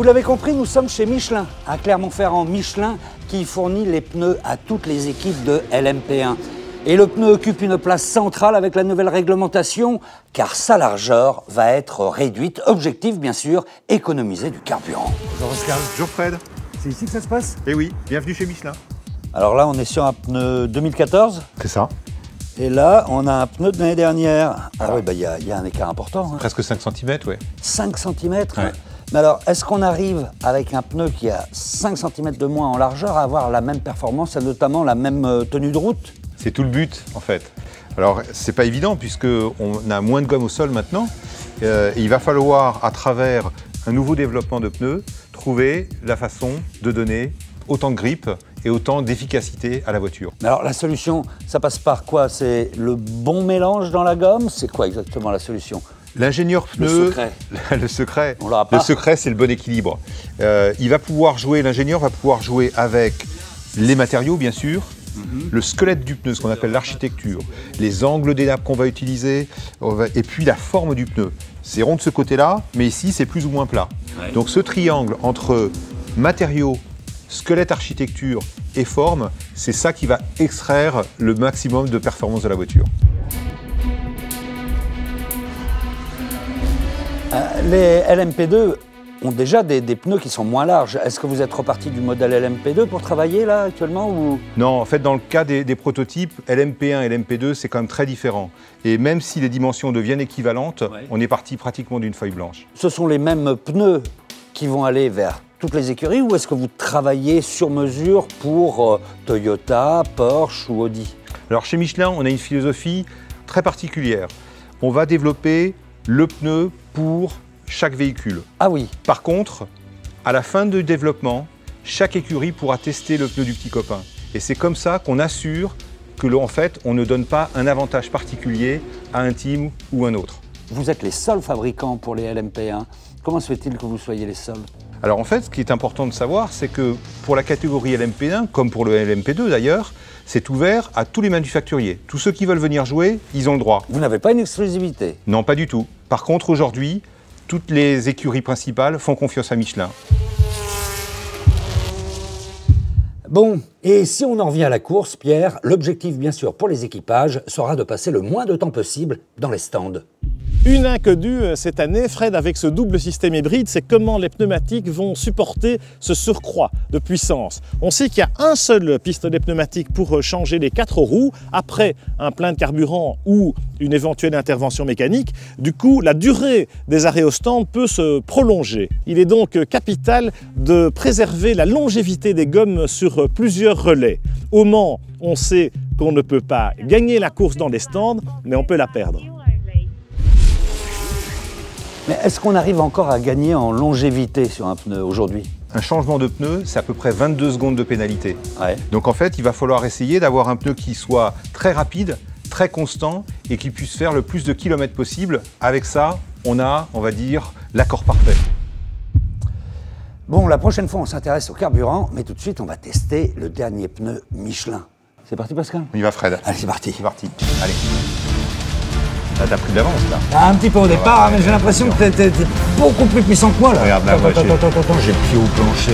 l'avez compris, nous sommes chez Michelin, à Clermont-Ferrand. Michelin qui fournit les pneus à toutes les équipes de LMP1. Et le pneu occupe une place centrale avec la nouvelle réglementation, car sa largeur va être réduite. Objectif, bien sûr, économiser du carburant. Bonjour Pascal. Bonjour Fred. C'est ici que ça se passe? Eh oui, bienvenue chez Michelin. Alors là, on est sur un pneu 2014. C'est ça. Et là, on a un pneu de l'année dernière. Ah oui, il y a un écart important. Hein. Presque 5 cm, ouais. 5 cm. Ouais. Mais alors, est-ce qu'on arrive, avec un pneu qui a 5 cm de moins en largeur, à avoir la même performance et notamment la même tenue de route? C'est tout le but, en fait. Alors, c'est pas évident, puisqu'on a moins de gomme au sol maintenant. Et il va falloir, à travers un nouveau développement de pneus, trouver la façon de donner autant de grippe et autant d'efficacité à la voiture. Mais alors, la solution, ça passe par quoi? C'est le bon mélange dans la gomme? C'est quoi exactement la solution? L'ingénieur pneu, Le secret. on l'aura pas. Le secret, c'est le bon équilibre. L'ingénieur va pouvoir jouer avec les matériaux, bien sûr, le squelette du pneu, ce qu'on appelle l'architecture, les angles des nappes qu'on va utiliser, et puis la forme du pneu. C'est rond de ce côté-là, mais ici, c'est plus ou moins plat. Ouais. Donc ce triangle entre matériaux, squelette, architecture et forme, c'est ça qui va extraire le maximum de performance de la voiture. Les LMP2 ont déjà des pneus qui sont moins larges. Est-ce que vous êtes reparti du modèle LMP2 pour travailler là actuellement ou... Non, en fait, dans le cas des prototypes, LMP1 et LMP2, c'est quand même très différent. Et même si les dimensions deviennent équivalentes, on est parti pratiquement d'une feuille blanche. Ce sont les mêmes pneus qui vont aller vers toutes les écuries ou est-ce que vous travaillez sur mesure pour Toyota, Porsche ou Audi? Alors chez Michelin, on a une philosophie très particulière. On va développer le pneu pour chaque véhicule. Ah oui. Par contre, à la fin du développement, chaque écurie pourra tester le pneu du petit copain. Et c'est comme ça qu'on assure que, en fait, on ne donne pas un avantage particulier à un team ou un autre. Vous êtes les seuls fabricants pour les LMP1. Comment se fait-il que vous soyez les seuls? Alors en fait, ce qui est important de savoir, c'est que pour la catégorie LMP1, comme pour le LMP2 d'ailleurs, c'est ouvert à tous les manufacturiers. Tous ceux qui veulent venir jouer, ils ont le droit. Vous n'avez pas une exclusivité? Non, pas du tout. Par contre, aujourd'hui, toutes les écuries principales font confiance à Michelin. Bon, et si on en revient à la course, Pierre, l'objectif bien sûr pour les équipages sera de passer le moins de temps possible dans les stands. Une inconnue cette année, Fred, avec ce double système hybride, c'est comment les pneumatiques vont supporter ce surcroît de puissance. On sait qu'il y a un seul pistolet pneumatique pour changer les 4 roues après un plein de carburant ou une éventuelle intervention mécanique. Du coup, la durée des arrêts au stand peut se prolonger. Il est donc capital de préserver la longévité des gommes sur plusieurs relais. Au Mans, on sait qu'on ne peut pas gagner la course dans les stands, mais on peut la perdre. Mais est-ce qu'on arrive encore à gagner en longévité sur un pneu aujourd'hui? Un changement de pneu, c'est à peu près 22 secondes de pénalité. Ouais. Donc en fait, il va falloir essayer d'avoir un pneu qui soit très rapide, très constant et qui puisse faire le plus de kilomètres possible. Avec ça, on a, on va dire, l'accord parfait. Bon, la prochaine fois, on s'intéresse au carburant, mais tout de suite, on va tester le dernier pneu Michelin. C'est parti, Pascal? On y va, Fred. Allez, c'est parti. C'est parti. Allez. Là, t'as pris de l'avance, là. Un petit peu au départ, mais j'ai l'impression que t'es beaucoup plus puissant que moi, là. Regarde, là, attends, j'ai le pied au plancher.